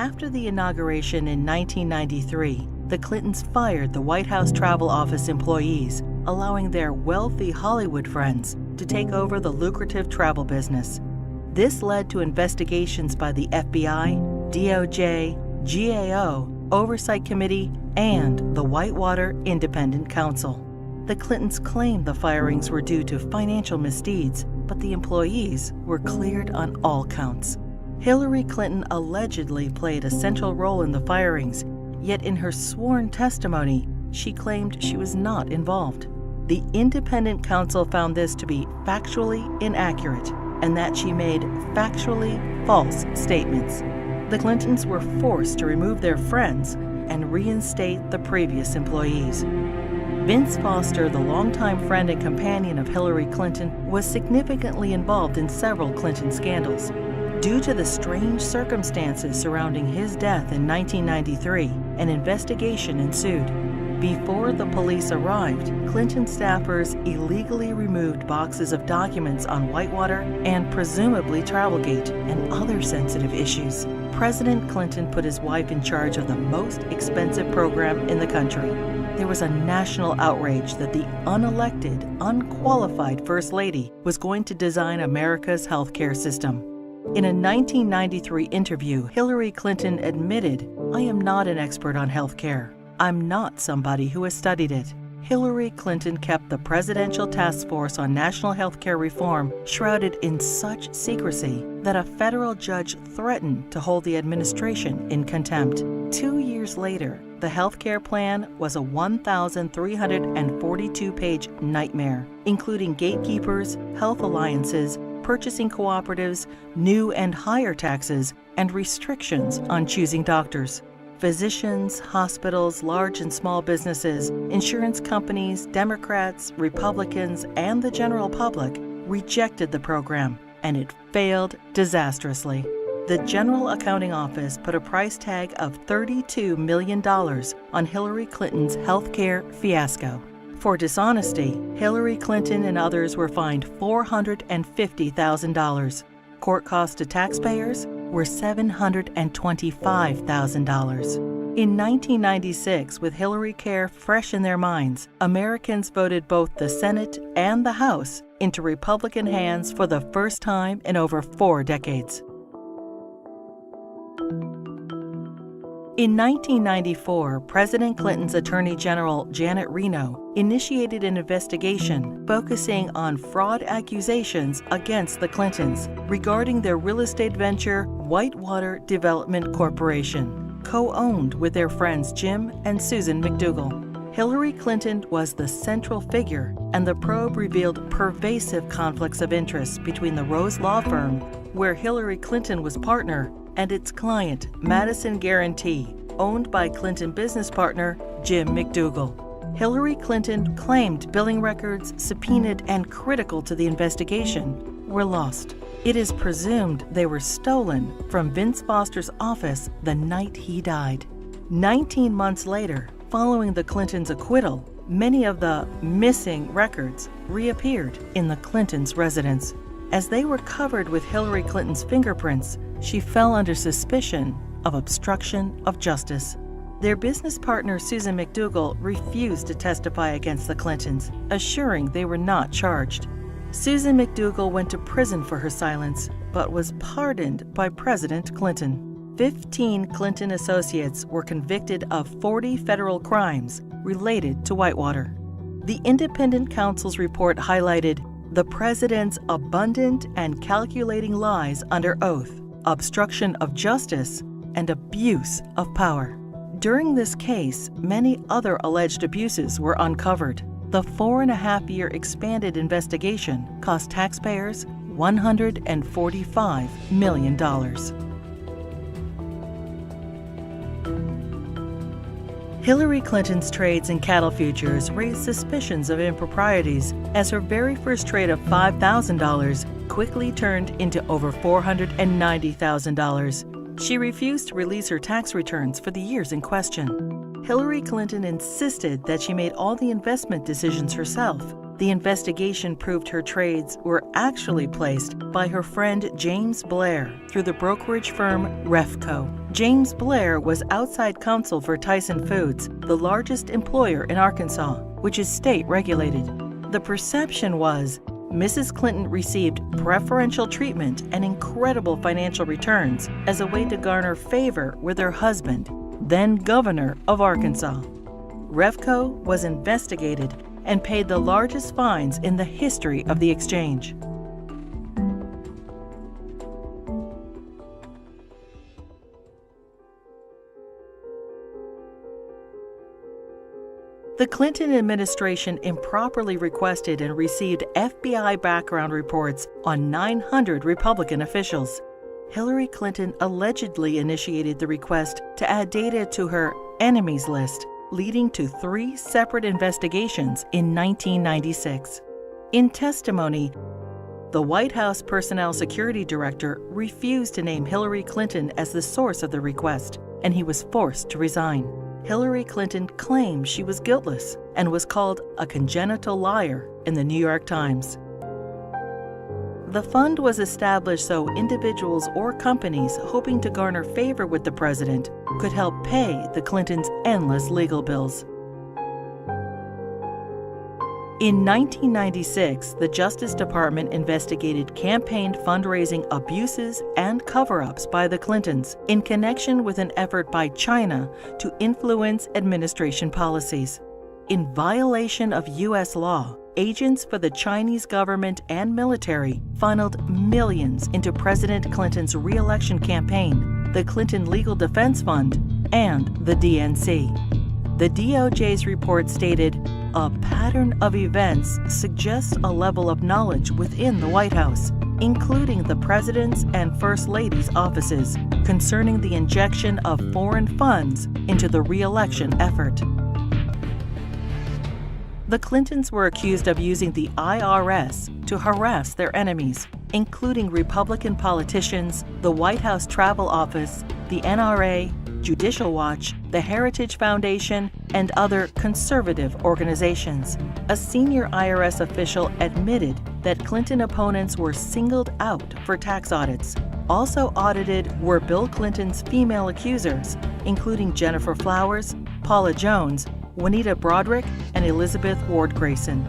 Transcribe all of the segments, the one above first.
After the inauguration in 1993, the Clintons fired the White House Travel Office employees, allowing their wealthy Hollywood friends to take over the lucrative travel business. This led to investigations by the FBI, DOJ, GAO, Oversight Committee, and the Whitewater Independent Council. The Clintons claimed the firings were due to financial misdeeds, but the employees were cleared on all counts. Hillary Clinton allegedly played a central role in the firings, yet in her sworn testimony, she claimed she was not involved. The independent counsel found this to be factually inaccurate and that she made factually false statements. The Clintons were forced to remove their friends and reinstate the previous employees. Vince Foster, the longtime friend and companion of Hillary Clinton, was significantly involved in several Clinton scandals. Due to the strange circumstances surrounding his death in 1993, an investigation ensued. Before the police arrived, Clinton staffers illegally removed boxes of documents on Whitewater and presumably Travelgate and other sensitive issues. President Clinton put his wife in charge of the most expensive program in the country. There was a national outrage that the unelected, unqualified First Lady was going to design America's healthcare system. In a 1993 interview, Hillary Clinton admitted, "I am not an expert on healthcare. I'm not somebody who has studied it." Hillary Clinton kept the Presidential Task Force on National Healthcare Reform shrouded in such secrecy that a federal judge threatened to hold the administration in contempt. 2 years later, the healthcare plan was a 1,342-page nightmare, including gatekeepers, health alliances, purchasing cooperatives, new and higher taxes, and restrictions on choosing doctors. Physicians, hospitals, large and small businesses, insurance companies, Democrats, Republicans, and the general public rejected the program, and it failed disastrously. The General Accounting Office put a price tag of $32 million on Hillary Clinton's healthcare fiasco. For dishonesty, Hillary Clinton and others were fined $450,000. Court costs to taxpayers were $725,000. In 1996, with Hillary Care fresh in their minds, Americans voted both the Senate and the House into Republican hands for the first time in over 4 decades. In 1994, President Clinton's Attorney General Janet Reno initiated an investigation focusing on fraud accusations against the Clintons regarding their real estate venture, Whitewater Development Corporation, co-owned with their friends Jim and Susan McDougal. Hillary Clinton was the central figure, and the probe revealed pervasive conflicts of interest between the Rose Law Firm, where Hillary Clinton was partner, and its client, Madison Guarantee, owned by Clinton business partner Jim McDougal. Hillary Clinton claimed billing records, subpoenaed and critical to the investigation, were lost. It is presumed they were stolen from Vince Foster's office the night he died. 19 months later, following the Clintons' acquittal, many of the missing records reappeared in the Clintons' residence. As they were covered with Hillary Clinton's fingerprints, she fell under suspicion of obstruction of justice. Their business partner, Susan McDougal, refused to testify against the Clintons, assuring they were not charged. Susan McDougal went to prison for her silence, but was pardoned by President Clinton. 15 Clinton associates were convicted of 40 federal crimes related to Whitewater. The independent counsel's report highlighted the president's abundant and calculating lies under oath, obstruction of justice, and abuse of power. During this case, many other alleged abuses were uncovered. The 4.5-year expanded investigation cost taxpayers $145 million. Hillary Clinton's trades in cattle futures raised suspicions of improprieties as her very first trade of $5,000 quickly turned into over $490,000. She refused to release her tax returns for the years in question. Hillary Clinton insisted that she made all the investment decisions herself, The investigation proved her trades were actually placed by her friend James Blair through the brokerage firm Refco. James Blair was outside counsel for Tyson Foods, the largest employer in Arkansas, which is state-regulated. The perception was Mrs. Clinton received preferential treatment and incredible financial returns as a way to garner favor with her husband, then governor of Arkansas. Refco was investigated and paid the largest fines in the history of the exchange. The Clinton administration improperly requested and received FBI background reports on 900 Republican officials. Hillary Clinton allegedly initiated the request to add data to her enemies list, leading to 3 separate investigations in 1996. In testimony, the White House Personnel Security Director refused to name Hillary Clinton as the source of the request, and he was forced to resign. Hillary Clinton claimed she was guiltless and was called a congenital liar in the New York Times. The fund was established so individuals or companies hoping to garner favor with the president could help pay the Clintons' endless legal bills. In 1996, the Justice Department investigated campaign fundraising abuses and cover-ups by the Clintons in connection with an effort by China to influence administration policies. In violation of U.S. law, agents for the Chinese government and military funneled millions into President Clinton's re-election campaign, the Clinton Legal Defense Fund, and the DNC. The DOJ's report stated, "A pattern of events suggests a level of knowledge within the White House, including the President's and First Lady's offices, concerning the injection of foreign funds into the re-election effort." The Clintons were accused of using the IRS to harass their enemies, including Republican politicians, the White House Travel Office, the NRA, Judicial Watch, the Heritage Foundation, and other conservative organizations. A senior IRS official admitted that Clinton opponents were singled out for tax audits. Also audited were Bill Clinton's female accusers, including Jennifer Flowers, Paula Jones, Juanita Broderick, and Elizabeth Ward Grayson.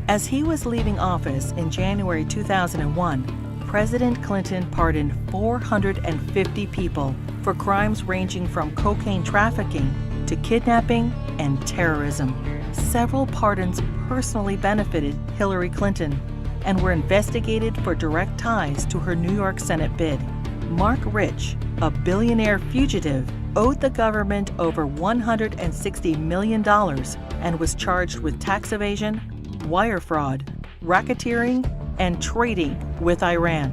As he was leaving office in January 2001, President Clinton pardoned 450 people for crimes ranging from cocaine trafficking to kidnapping and terrorism. Several pardons personally benefited Hillary Clinton and were investigated for direct ties to her New York Senate bid. Mark Rich, a billionaire fugitive, owed the government over $160 million and was charged with tax evasion, wire fraud, racketeering, and trading with Iran.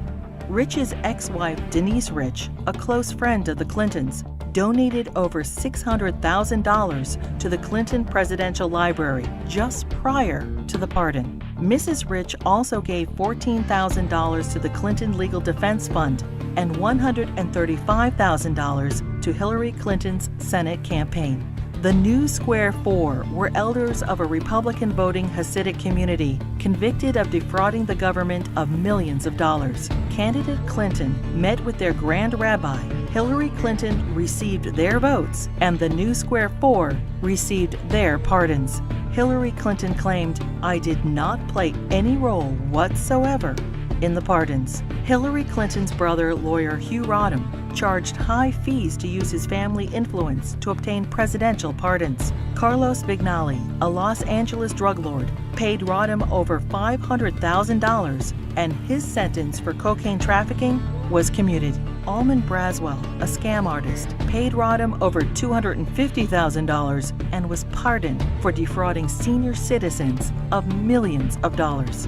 Rich's ex-wife, Denise Rich, a close friend of the Clintons, donated over $600,000 to the Clinton Presidential Library just prior to the pardon. Mrs. Rich also gave $14,000 to the Clinton Legal Defense Fund and $135,000 to Hillary Clinton's Senate campaign. The New Square Four were elders of a Republican voting Hasidic community convicted of defrauding the government of millions of dollars. Candidate Clinton met with their Grand Rabbi. Hillary Clinton received their votes, and the New Square Four received their pardons. Hillary Clinton claimed, "I did not play any role whatsoever in the pardons." Hillary Clinton's brother, lawyer Hugh Rodham, charged high fees to use his family influence to obtain presidential pardons. Carlos Vignali, a Los Angeles drug lord, paid Rodham over $500,000, and his sentence for cocaine trafficking was commuted. Almond Braswell, a scam artist, paid Rodham over $250,000 and was pardoned for defrauding senior citizens of millions of dollars.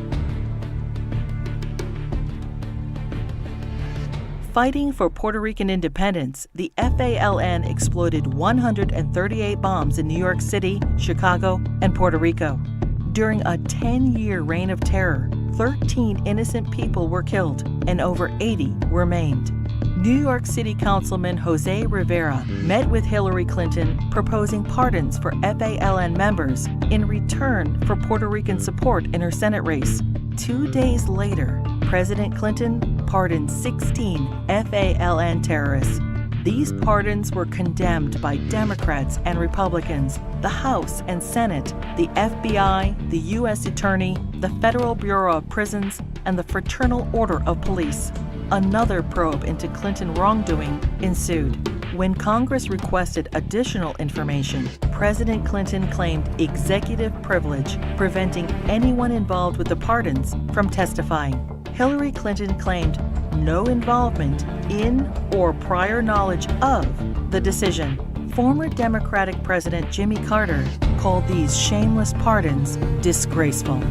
Fighting for Puerto Rican independence, the FALN exploded 138 bombs in New York City, Chicago, and Puerto Rico. During a 10-year reign of terror, 13 innocent people were killed and over 80 were maimed. New York City Councilman Jose Rivera met with Hillary Clinton proposing pardons for FALN members in return for Puerto Rican support in her Senate race. 2 days later, President Clinton pardoned 16 FALN terrorists. These pardons were condemned by Democrats and Republicans, the House and Senate, the FBI, the U.S. Attorney, the Federal Bureau of Prisons, and the Fraternal Order of Police. Another probe into Clinton wrongdoing ensued. When Congress requested additional information, President Clinton claimed executive privilege, preventing anyone involved with the pardons from testifying. Hillary Clinton claimed no involvement in or prior knowledge of the decision. Former Democratic President Jimmy Carter called these shameless pardons disgraceful.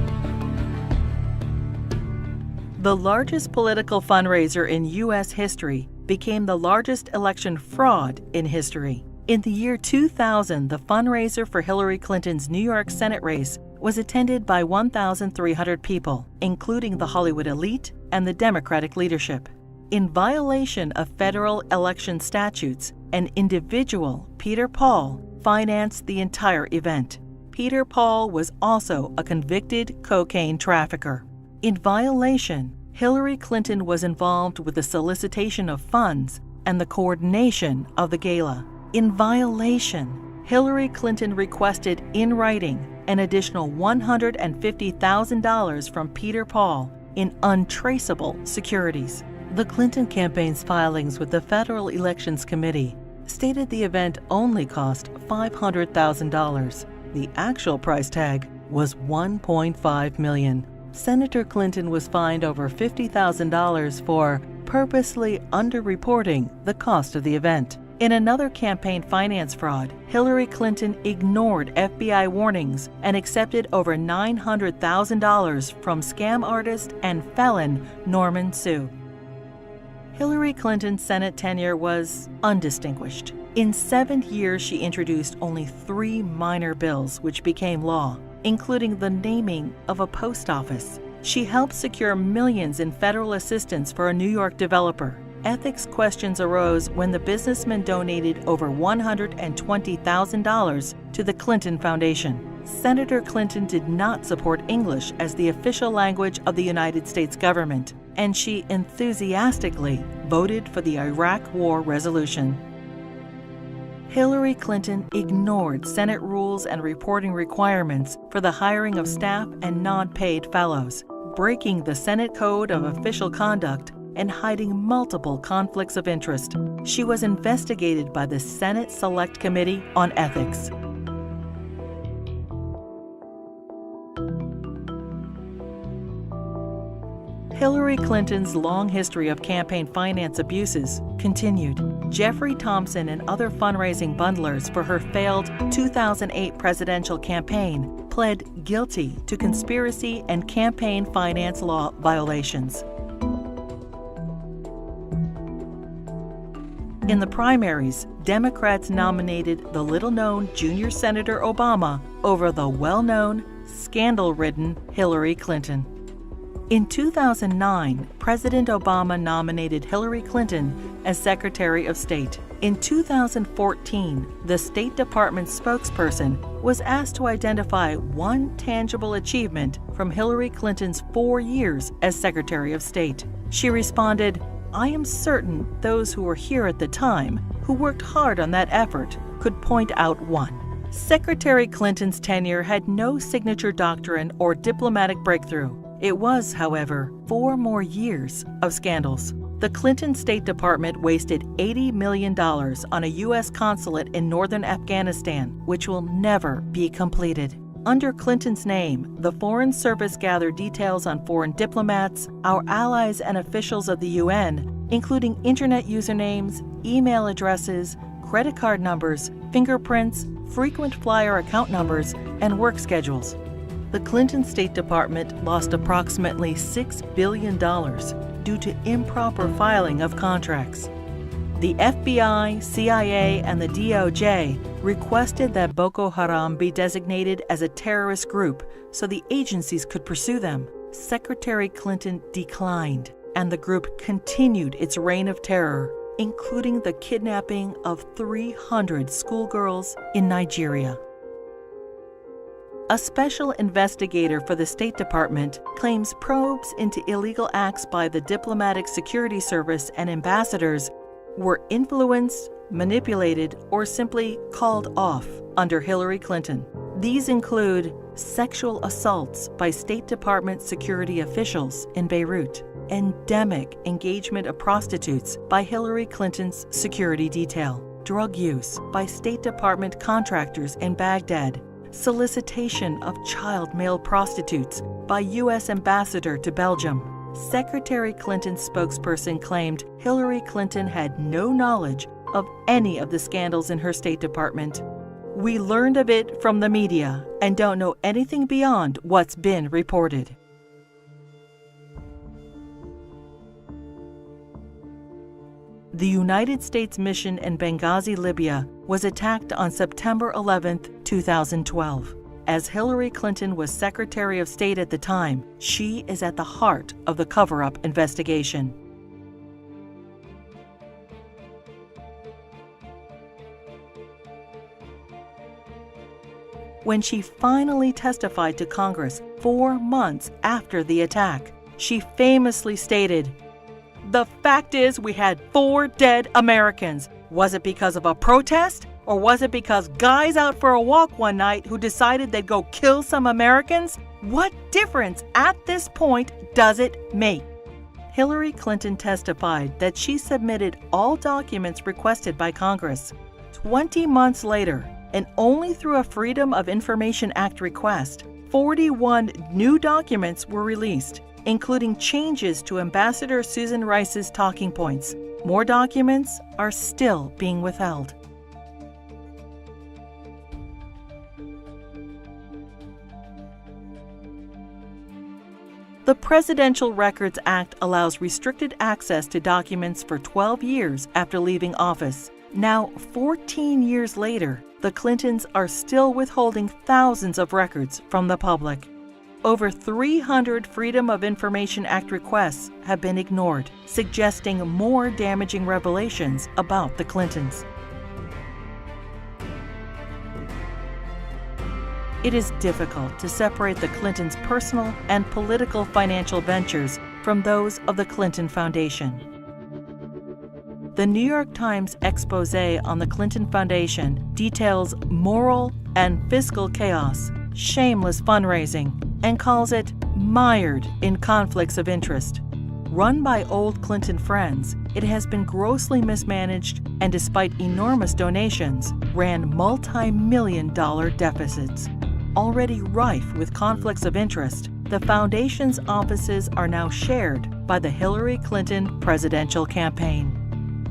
The largest political fundraiser in U.S. history became the largest election fraud in history. In the year 2000, the fundraiser for Hillary Clinton's New York Senate race was attended by 1,300 people, including the Hollywood elite and the Democratic leadership. In violation of federal election statutes, an individual, Peter Paul, financed the entire event. Peter Paul was also a convicted cocaine trafficker. In violation, Hillary Clinton was involved with the solicitation of funds and the coordination of the gala. In violation, Hillary Clinton requested in writing an additional $150,000 from Peter Paul in untraceable securities. The Clinton campaign's filings with the Federal Elections Committee stated the event only cost $500,000. The actual price tag was $1.5 million. Senator Clinton was fined over $50,000 for purposely underreporting the cost of the event. In another campaign finance fraud, Hillary Clinton ignored FBI warnings and accepted over $900,000 from scam artist and felon Norman Sue. Hillary Clinton's Senate tenure was undistinguished. In 7 years, she introduced only 3 minor bills which became law, including the naming of a post office. She helped secure millions in federal assistance for a New York developer. Ethics questions arose when the businessman donated over $120,000 to the Clinton Foundation. Senator Clinton did not support English as the official language of the United States government, and she enthusiastically voted for the Iraq War resolution. Hillary Clinton ignored Senate rules and reporting requirements for the hiring of staff and non-paid fellows, breaking the Senate Code of Official Conduct and hiding multiple conflicts of interest. She was investigated by the Senate Select Committee on Ethics. Hillary Clinton's long history of campaign finance abuses continued. Jeffrey Thompson and other fundraising bundlers for her failed 2008 presidential campaign pled guilty to conspiracy and campaign finance law violations. In the primaries, Democrats nominated the little-known junior Senator Obama over the well-known, scandal-ridden Hillary Clinton. In 2009, President Obama nominated Hillary Clinton as Secretary of State. In 2014, the State Department spokesperson was asked to identify one tangible achievement from Hillary Clinton's 4 years as Secretary of State. She responded, "I am certain those who were here at the time, who worked hard on that effort, could point out one." Secretary Clinton's tenure had no signature doctrine or diplomatic breakthrough. It was, however, 4 more years of scandals. The Clinton State Department wasted $80 million on a U.S. consulate in northern Afghanistan, which will never be completed. Under Clinton's name, the Foreign Service gathered details on foreign diplomats, our allies and officials of the UN, including internet usernames, email addresses, credit card numbers, fingerprints, frequent flyer account numbers, and work schedules. The Clinton State Department lost approximately $6 billion due to improper filing of contracts. The FBI, CIA, and the DOJ requested that Boko Haram be designated as a terrorist group so the agencies could pursue them. Secretary Clinton declined, and the group continued its reign of terror, including the kidnapping of 300 schoolgirls in Nigeria. A special investigator for the State Department claims probes into illegal acts by the Diplomatic Security Service and ambassadors were influenced, manipulated, or simply called off under Hillary Clinton. These include sexual assaults by State Department security officials in Beirut, endemic engagement of prostitutes by Hillary Clinton's security detail, drug use by State Department contractors in Baghdad, solicitation of child male prostitutes by U.S. ambassador to Belgium. Secretary Clinton's spokesperson claimed Hillary Clinton had no knowledge of any of the scandals in her State Department. We learned of it from the media and don't know anything beyond what's been reported. The United States mission in Benghazi, Libya, was attacked on September 11, 2012. As Hillary Clinton was Secretary of State at the time, she is at the heart of the cover-up investigation. When she finally testified to Congress 4 months after the attack, she famously stated, "The fact is we had 4 dead Americans. Was it because of a protest? Or was it because guys out for a walk one night who decided they'd go kill some Americans? What difference at this point does it make?" Hillary Clinton testified that she submitted all documents requested by Congress. 20 months later, and only through a Freedom of Information Act request, 41 new documents were released, including changes to Ambassador Susan Rice's talking points. More documents are still being withheld. The Presidential Records Act allows restricted access to documents for 12 years after leaving office. Now, 14 years later, the Clintons are still withholding thousands of records from the public. Over 300 Freedom of Information Act requests have been ignored, suggesting more damaging revelations about the Clintons. It is difficult to separate the Clintons' personal and political financial ventures from those of the Clinton Foundation. The New York Times expose on the Clinton Foundation details moral and fiscal chaos, shameless fundraising, and calls it mired in conflicts of interest. Run by old Clinton friends, it has been grossly mismanaged and, despite enormous donations, ran multi-million-dollar deficits. Already rife with conflicts of interest, the foundation's offices are now shared by the Hillary Clinton presidential campaign.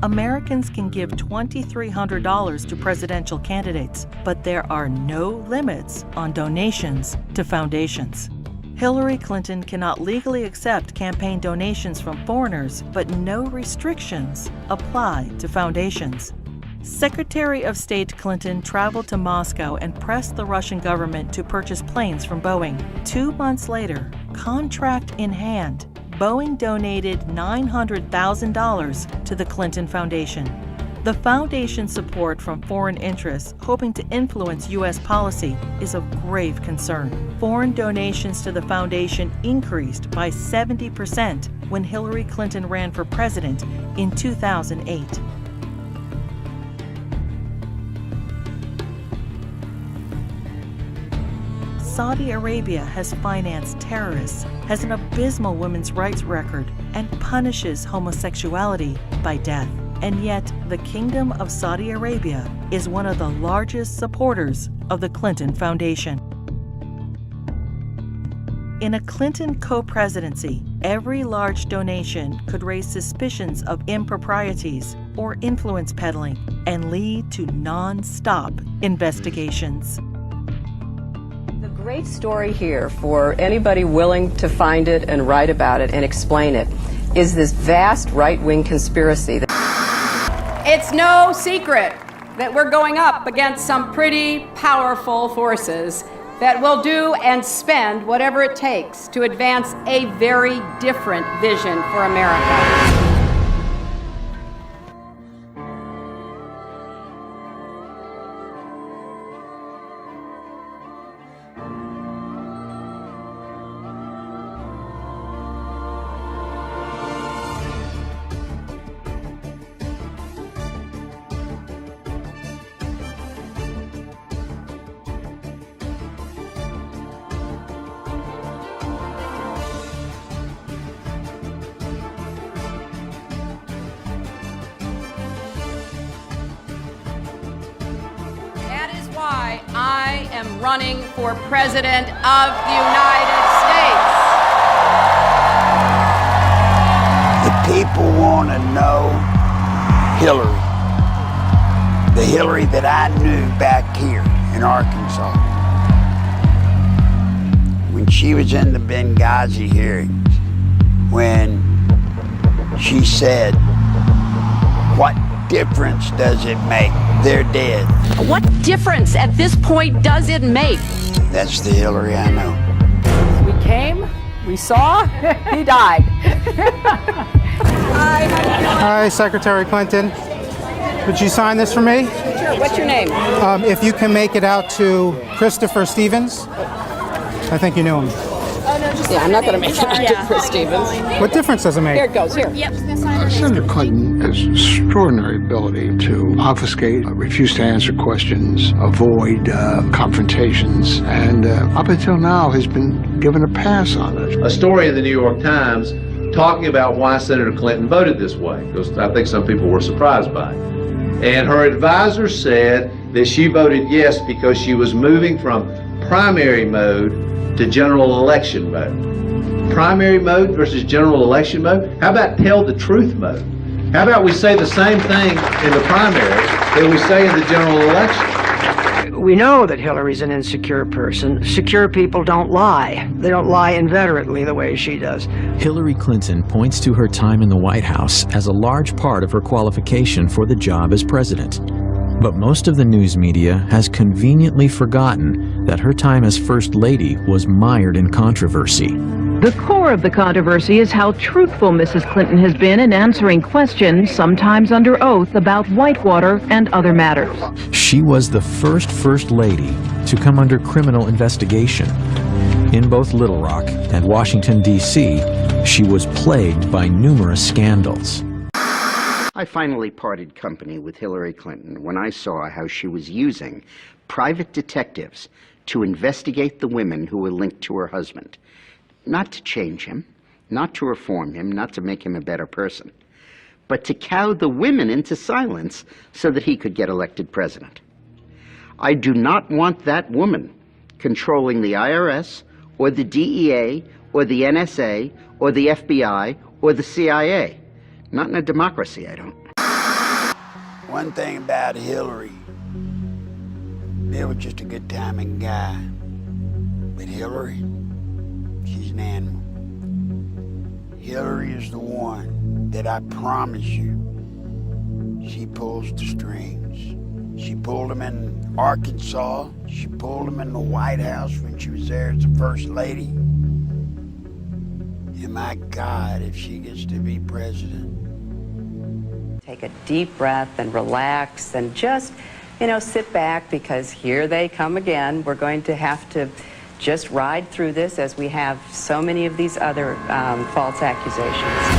Americans can give $2,300 to presidential candidates, but there are no limits on donations to foundations. Hillary Clinton cannot legally accept campaign donations from foreigners, but no restrictions apply to foundations. Secretary of State Clinton traveled to Moscow and pressed the Russian government to purchase planes from Boeing. 2 months later, contract in hand, Boeing donated $900,000 to the Clinton Foundation. The foundation's support from foreign interests hoping to influence U.S. policy is of grave concern. Foreign donations to the foundation increased by 70% when Hillary Clinton ran for president in 2008. Saudi Arabia has financed terrorists, has an abysmal women's rights record, and punishes homosexuality by death. And yet, the Kingdom of Saudi Arabia is one of the largest supporters of the Clinton Foundation. In a Clinton co-presidency, every large donation could raise suspicions of improprieties or influence peddling and lead to non-stop investigations. Great story here for anybody willing to find it and write about it and explain it is this vast right-wing conspiracy. It's no secret that we're going up against some pretty powerful forces that will do and spend whatever it takes to advance a very different vision for America. am running for President of the United States. The people want to know Hillary. The Hillary that I knew back here in Arkansas. When she was in the Benghazi hearings, when she said, "What difference does it make? They're dead." What difference at this point does it make? That's the Hillary I know. We came, we saw, he died. Hi, Secretary Clinton. Would you sign this for me? Sure. What's your name? If you can make it out to Christopher Stevens. I think you knew him. Yeah, I'm not going to make it to Chris Stevens. What difference does it make? Here it goes, here. Senator Clinton has extraordinary ability to obfuscate, refuse to answer questions, avoid confrontations, and up until now has been given a pass on it. A story in the New York Times talking about why Senator Clinton voted this way, because I think some people were surprised by it. And her advisor said that she voted yes because she was moving from primary mode to general election mode. Primary mode versus general election mode? How about tell the truth mode? How about we say the same thing in the primary that we say in the general election? We know that Hillary's an insecure person. Secure people don't lie. They don't lie inveterately the way she does. Hillary Clinton points to her time in the White House as a large part of her qualification for the job as president. But most of the news media has conveniently forgotten that her time as First Lady was mired in controversy. The core of the controversy is how truthful Mrs. Clinton has been in answering questions, sometimes under oath, about Whitewater and other matters. She was the First Lady to come under criminal investigation. In both Little Rock and Washington, D.C., she was plagued by numerous scandals. I finally parted company with Hillary Clinton when I saw how she was using private detectives to investigate the women who were linked to her husband. Not to change him, not to reform him, not to make him a better person, but to cow the women into silence so that he could get elected president. I do not want that woman controlling the IRS or the DEA or the NSA or the FBI or the CIA. Not in a democracy, I don't. One thing about Hillary, Bill was just a good-timing guy. But Hillary, she's an animal. Hillary is the one that I promise you, she pulls the strings. She pulled them in Arkansas. She pulled them in the White House when she was there as the First Lady. And my God, if she gets to be president. Take a deep breath and relax and just, sit back, because here they come again. We're going to have to just ride through this as we have so many of these other false accusations.